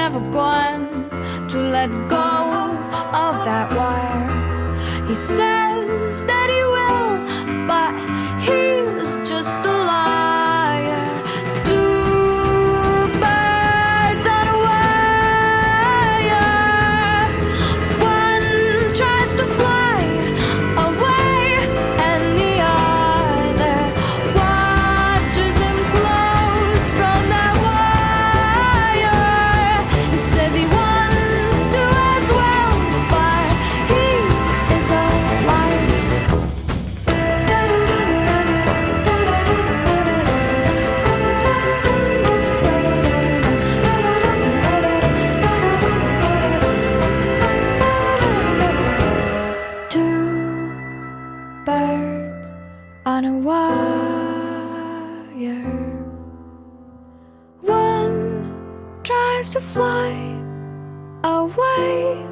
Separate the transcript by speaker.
Speaker 1: never going to let go of that wire. He says that he will, but he's just a liar. Two birds on a wire. One tries to fly away, and the other watches him close from that wire. He says he wants to as well, but he is a liar. Two birds on a wire. One tries to fly away,